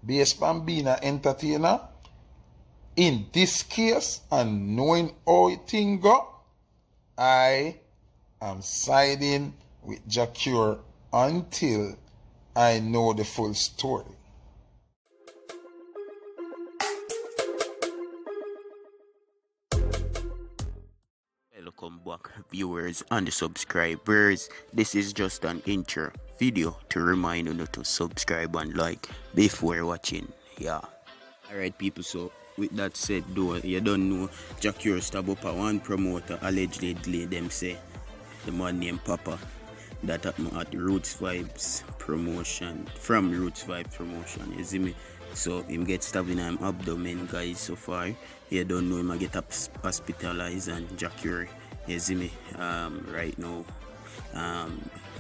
based on being an entertainer, in this case and knowing how things go, I am siding with Jahcure until I know the full story. Welcome back, viewers and subscribers. This is just an intro video to remind you to subscribe and like before watching. Yeah. Alright, people, so with that said, though, you don't know, Jahcure stab up a one promoter allegedly them say the man named Papa that at Roots Vibes promotion, from Roots Vibes promotion, you see me? So him get stabbed in him abdomen, guys. So far you don't know him I get hospitalized, and Jahcure, you see me, right now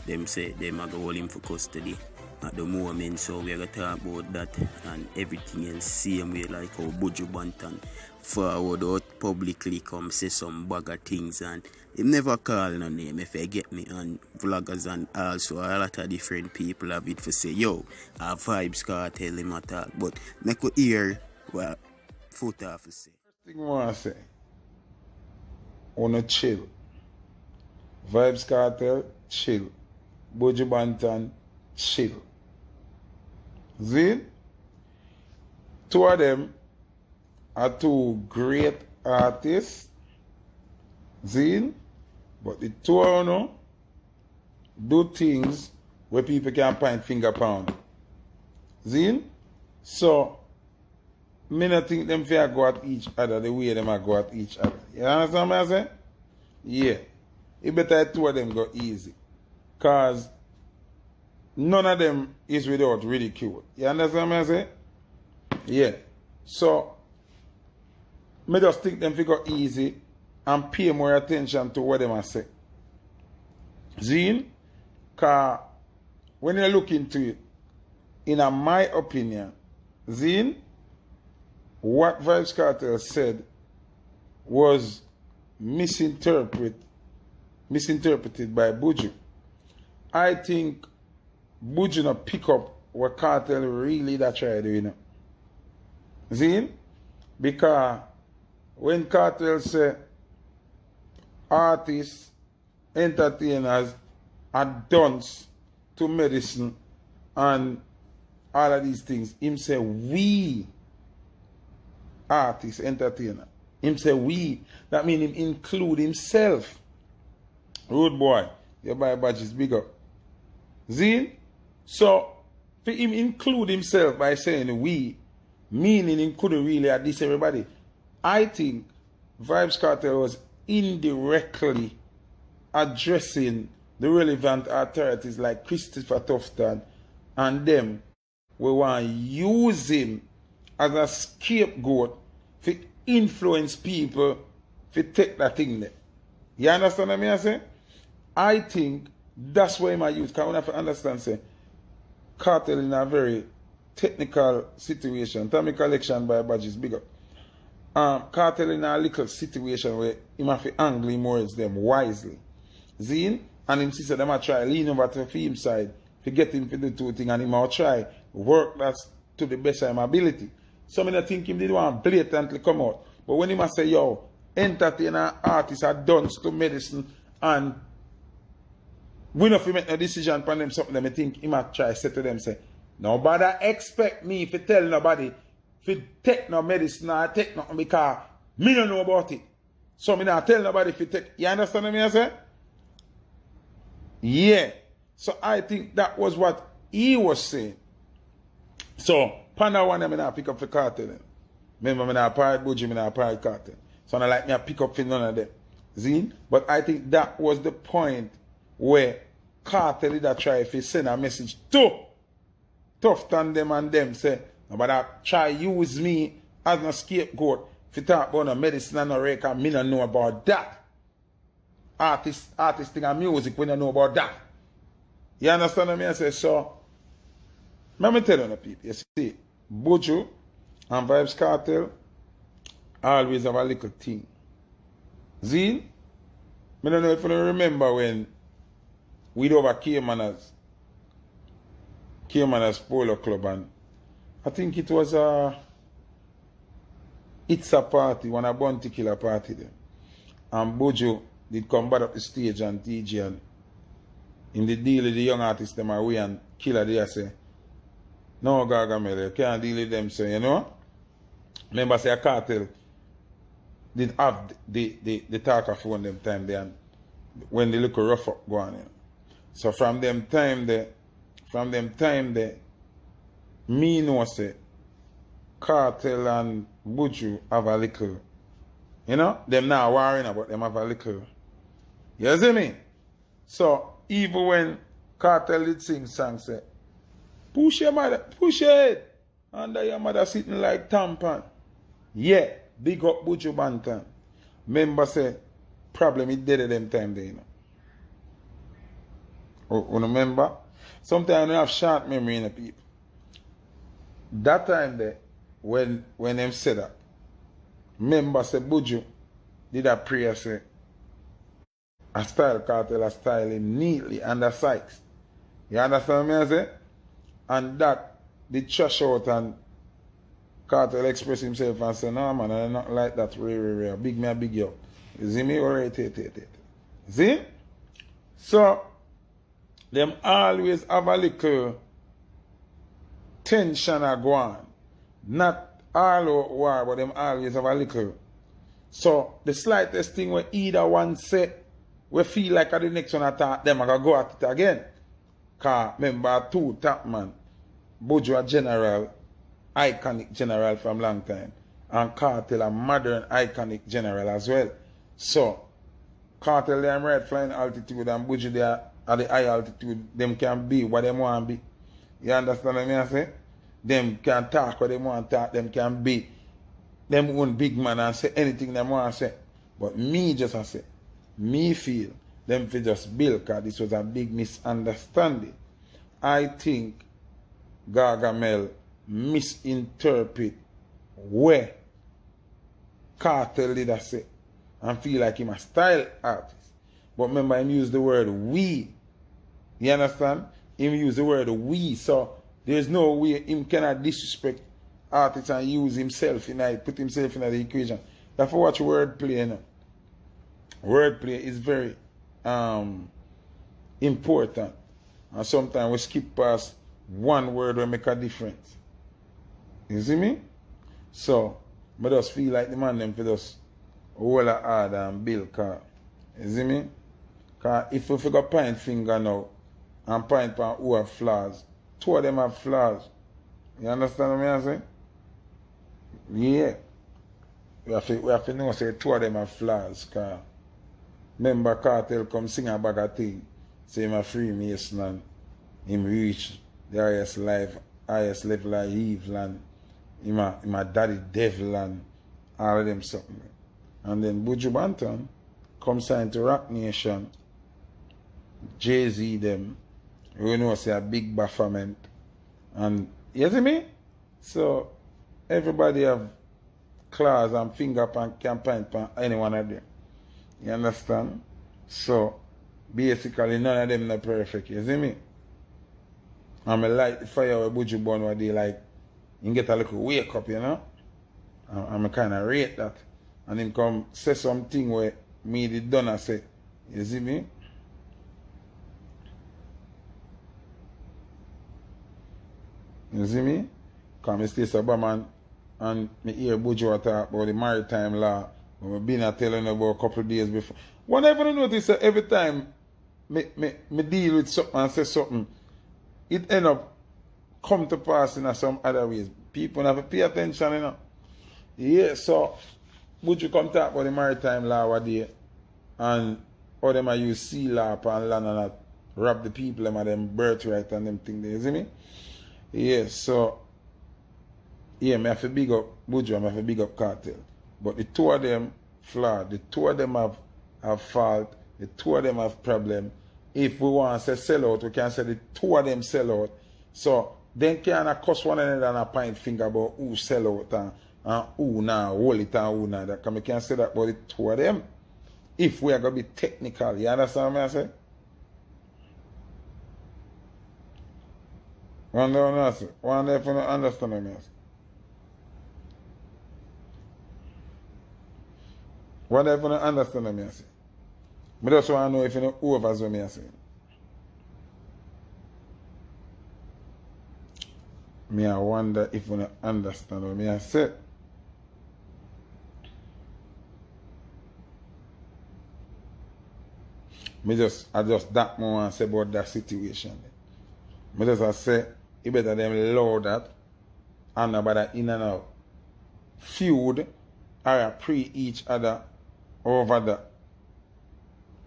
them say them are going to hold him for custody at the moment. So we're going to talk about that and everything else, same way like how Buju Banton forward out publicly come say some bugger things, and him never call no name if you get me, and vloggers and also a lot of different people have it for say, yo, our Vybz Kartel him attack, but make you hear what Foota have to say. First thing I want to say, wanna chill. Vybz Kartel, chill. Buju Banton, chill. See? Two of them are two great artists. See? But the two of them do things where people can point finger pound. See? So, me not think them fair go at each other the way them go at each other. You understand what I'm saying? Yeah. It better two of them go easy. Cause none of them is without ridicule. You understand what I'm saying? Yeah. So, me just think them figure easy and pay more attention to what them I say. Zine? Cause when you look into it, in my opinion, Zine, what Vybz Kartel said was misinterpreted by Buju. I think Buju not pick up what Kartel really that try to do, you know. See? Because when Kartel say artists, entertainers are dunce to medicine and all of these things, him say we artists, entertainer. Him say we. That means him include himself. Rude boy, your buy badges big up. See? So, for him include himself by saying we, meaning he couldn't really address everybody. I think Vybz Kartel was indirectly addressing the relevant authorities like Christopher Tufton and them. We want to use him as a scapegoat to influence people to take that thing there. You understand what I say? I think that's why I use. Because when I understand, say, Kartel in a very technical situation. Tommy collection by badges bigger. Kartel in a little situation where he have to angle him words them wisely. Zine? And him sister them a try lean over to the film side to get him to do two things, and him a try work that to the best of my ability. Some of them think him did want blatantly come out. But when he must say, yo, entertainer artists are done to medicine and we not make no decision upon them something, them I think he might try say to them, say, nobody expect me to tell nobody to take no medicine or take nothing because me don't know about it. So me not tell nobody to take. You understand what I say? Yeah. So I think that was what he was saying. So, Panda one I pick up for Kartel. Remember, I not pirate Buju, I not pirate Kartel. So I like me I pick up for none of them. See? But I think that was the point where Kartel did try to send a message to Tufton them and them say, but I try use me as a scapegoat if you talk about no medicine and no record, me don't know about that. Artist thing and music, we don't know about that. You understand what I say? So, let me tell you, people, you see, Buju and Vybz Kartel always have a little thing. See? I don't know if you remember when we'd over K-Manners Polo Club I think it was It's a Party, one a Bounty Killer party there. And Buju did come back up the stage and TG, and in the deal with the young artists them away, and Killer there say, no Gargamel, you can't deal with them, so you know. Remember say a Cartel did have the talk of one them time there, and when the little rough up go on. You know. So from them time there, me know say Cartel and Buju have a little, you know, them now worrying about them have a little. You see me? So even when Cartel did sing song say, push your mother, push it, under your mother sitting like tampon. Yeah, big up Buju Banton. Remember say, problem is dead at them time there, you know. Oh, remember? Sometimes you have short memory in the people. That time there, when them said that, remember say Buju did a prayer say, a style Cartel a style him neatly under Sykes. You understand me I say? And that did trash out, and Cartel express himself and say, no man, I'm not like that, rare. Big me a big you. You see me? Alright, see? So them always have a little tension a go on. Not all out war, but them always have a little. So the slightest thing where either one say, we feel like at the next one attack, them are going to go at it again. Because remember, two top man, Buju a general, iconic general from long time, and Cartel a modern iconic general as well. So, Cartel they am right flying altitude, and Buju they are at the high altitude, them can be what they want to be. You understand what I say? Them can talk what they want to talk, them can be them own big man and say anything they want to say. But me just I say, me feel them fi just build, because this was a big misunderstanding. I think Gargamel misinterpret where Cartel did I say and feel like him a style artist. But remember him use the word we. You understand? Him use the word we. So there's no way him cannot disrespect artists and use himself in it, put himself in the equation. Therefore watch wordplay, you know. Wordplay is very important. And sometimes we skip past one word will make a difference. You see me? So, I just feel like the man them for just hold a hard and build car. You see me? Because if we figure point finger now and point on who have flaws, two of them have flaws. You understand what I'm saying? Yeah. We have to know say two of them have flaws. Cause remember Cartel come sing a bag of thing. Say him a Freemason and him reach the highest level of evil, and him a daddy devil and all of them something. And then Buju Banton come sign to Rock Nation, Jay-Z them, you know say a big bafflement. And you see me? So everybody have claws and finger pan can point on any one of them. You understand? So basically none of them are perfect, you see me? And I like the fire with Buju Bun where they like, you get a little wake up, you know? And I kind of rate that. And then come say something where me did done I say, you see me? You see me? Come I stay Sabaman and me hear Buju talk about the maritime law. I've been telling about a couple of days before. Whenever you notice that every time me deal with something and say something, it end up come to pass in some other ways. People have to pay attention, you know. Yeah, so would you come talk about the maritime law one day and how them I use sea law and land and not rob the people and them birthright and them things, you see me? Yeah, so yeah, I have to big up Buju, I have to big up Cartel. But the two of them flawed, the two of them have fault, the two of them have problem. If we want to say sell out, we can say the two of them sell out. So then can I cuss one another and a point finger about who sell out and who now hold it and who now that. Because we can say that about the two of them. If we are going to be technical, you understand what I say? One day when I say, one day if you don't understand what I say. One day if you don't understand what I say. I just want to know if you don't over what I say. Me I wonder if you don't understand what I say. I just that more want to say about that situation. I just say, it better them allow that and about that in and out feud or pre each other over that.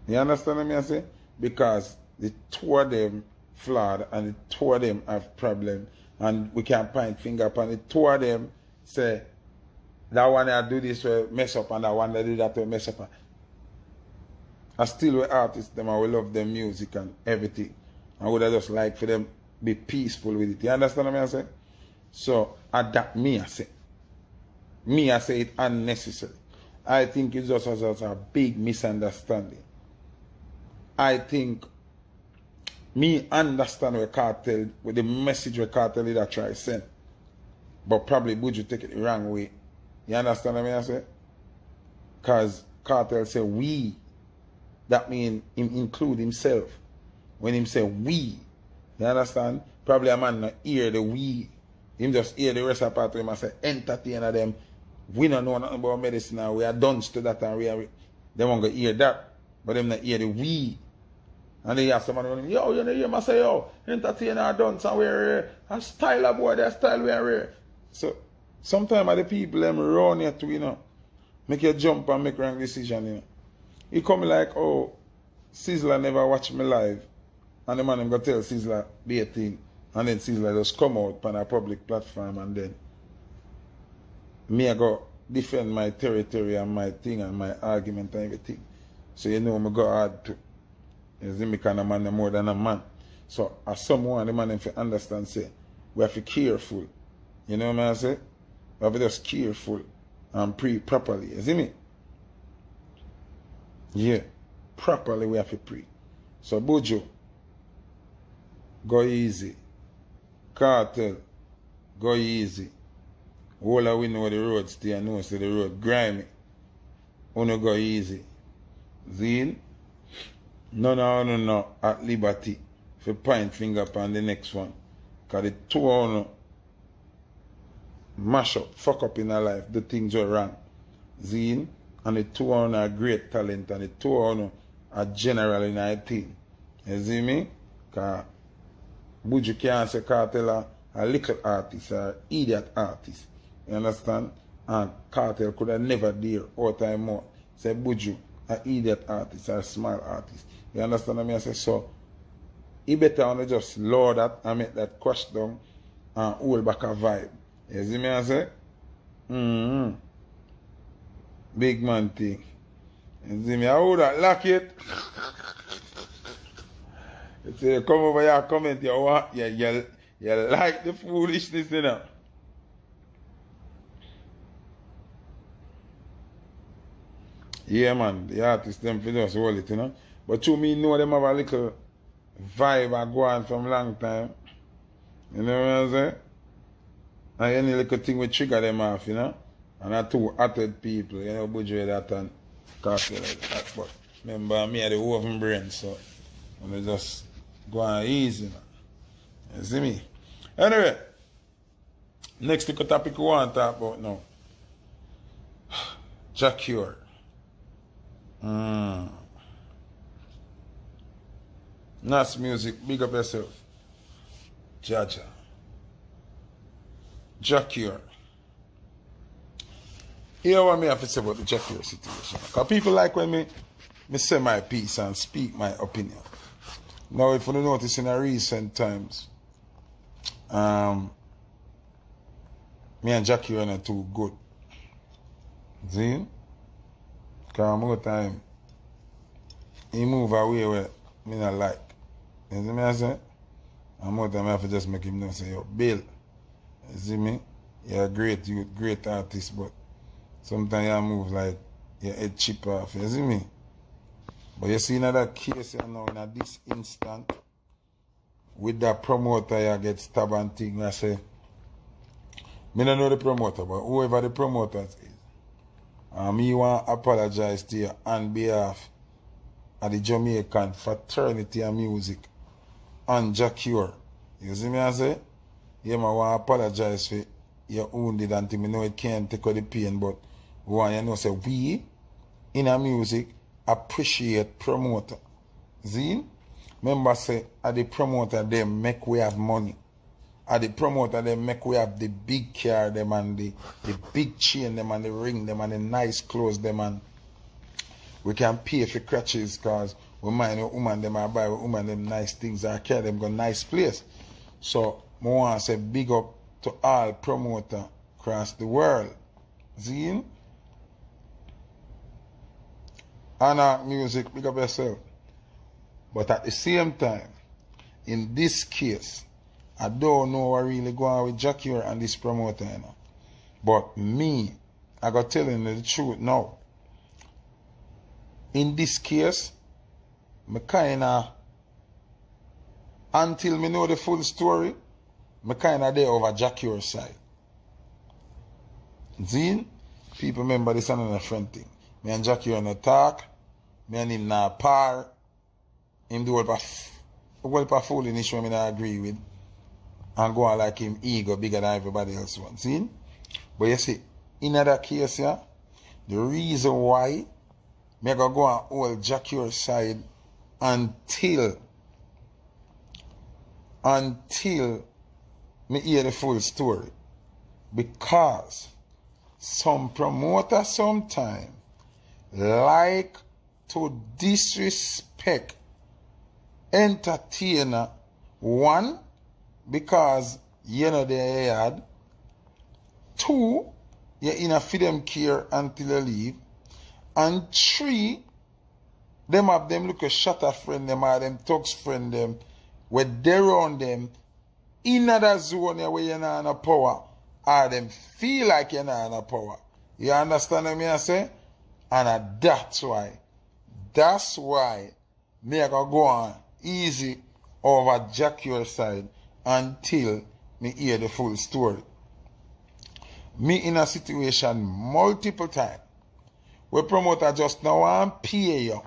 You understand what I say? Because the two of them flawed and the two of them have problem and we can point finger upon the two of them say that one that do this will mess up and that one that do that will mess up. I still with artists them and we love their music and everything. I would have just like for them be peaceful with it. You understand what I say? So that me I say. Me I say it unnecessary. I think it's just a big misunderstanding. I think me understand what Kartel, with the message what Kartel did I try to send. But probably Buju take it the wrong way. You understand what I say? Because Kartel say we. That means him include himself. When him say we, you understand? Probably a man not hear the we. Him just hear the rest of the part of him and say, entertain them. We don't know nothing about medicine and we are done to that and they won't go hear that. But them not hear the we. And they have somebody running, yo, you know, hear me say, yo, entertain our done somewhere, a style of boy, that style we are. So, sometimes the people them run here too, you know, make you jump and make wrong decision, you know. He come like, oh, Sizzler never watch me live. And the man him go tell Sizzler be a thing. And then Sizzler just come out on a public platform and then me I go defend my territory and my thing and my argument and everything. So you know me go hard too. You see me kind of man more than a man. So as someone the man if you understand say we have to be careful. You know what I say? We have to just careful and pray properly. You see me? Yeah, properly we have to pray. So Buju, go easy. Kartel, go easy. All of we know the road stay and know so the road grimy. Uno go easy. Zine, no at liberty. For point finger upon the next one. Because the two of mash up, fuck up in our life, the things are wrong. Zine. And the two of are great talent and the two of are general in our team. You see me? Because Buju can't say Kartel a little artist or idiot artist. You understand? And Kartel could have never dare out time more. Say Buju an idiot artist or a small artist. You understand what I say? So he better want to just lower that and make that crush down and hold back a vibe. You see me I say? Big man thing. You see me? I would have lock it. You say, come over here, comment, you like the foolishness, you know. Yeah, man, the artists, them for just hold it, you know. But to me, know them have a little vibe and go on from long time. You know what I'm saying? And any little thing will trigger them off, you know. And I two acted people, you know, Buju that and Kartel like that. But remember, me had the oven brain, so I just go on easy, man. You see me? Anyway, next little topic we want to talk about now. Jahcure. Nice music, big up yourself. Jahcure. Here what me have to say about the Jahcure situation. Because people like when me say my piece and speak my opinion. Now if you notice in the recent times, me and Jahcure are not too good. See? Because more time he move away where me not like. You see me I say? And more time I have to just make him know say, yo, Bill, you see me? You're a great youth, great artist, but sometimes you move like your head chip off, you see me? But you see another case you know in this instant, with that promoter you get stabbed and thing. I say, me don't know the promoter, but whoever the promoter is, me want to apologize to you on behalf of the Jamaican fraternity and music and Jahcure. You see me I say? Yeah, I want to apologize for your wounded until me know it can't take out the pain, but we want you to know say we in our music appreciate promoter. See? Remember say at the promoter they make we have money. At the promoter they make we have the big car them and the big chain them and the ring them and the nice clothes them, and we can pay for crutches because we mind a woman them and buy a woman them nice things and carry them go nice place. So I want to say big up to all promoter across the world. See? Honor music, big up yourself. But at the same time, in this case, I don't know what really going on with Jahcure and this promoter, you know. But me, I got telling you the truth now. In this case, me kinda, until me know the full story, me kinda there over Jahcure's side. See? People remember this another friend thing. Me and Jahcure no talk, me and him na par. Him do all pa foolishness when me not agree with. And go on like him ego bigger than everybody else wants. See? But you see, in that case, yeah, the reason why me go on hold Jahcure's side until me hear the full story. Because some promoter sometime like to disrespect entertainer, one, because you know they had, two, you're in a freedom care until they leave, and three, them have them look a shutter friend them or them thugs friend them where they run them in that zone where you're not in a power or them feel like you're not in a power. You understand what I say? And that's why me I go on easy over Jahcure's side until me hear the full story. Me in a situation multiple times where promoter just now want pay you,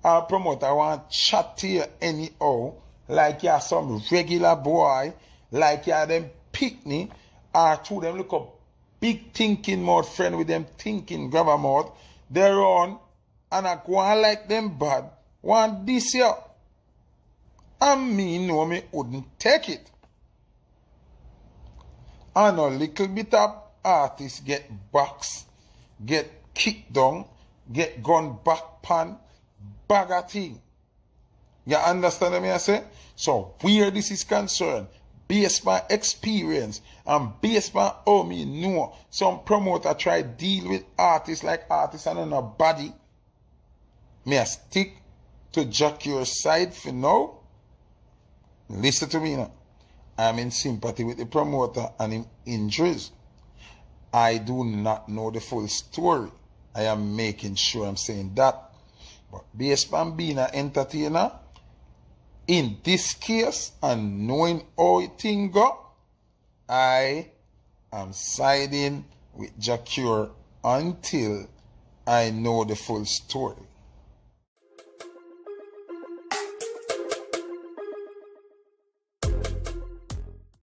or promoter want chat to you anyhow, like you're some regular boy, like you're them picnic, or to them look up big thinking mouth friend with them thinking grabber mouth, they run and I go on like them bad, want this here. And me know me wouldn't take it. And a little bit of artists get boxed, get kicked down, get gone back pan, bag of thing. You understand what I say? So where this is concerned, based on experience and based on how me know some promoter try deal with artists like artists and nobody, me I stick to Jahcure's side for now. Listen to me now. I'm in sympathy with the promoter and his injuries. I do not know the full story. I am making sure I'm saying that. But based on being an entertainer, in this case and knowing how things go, I am siding with Jahcure until I know the full story.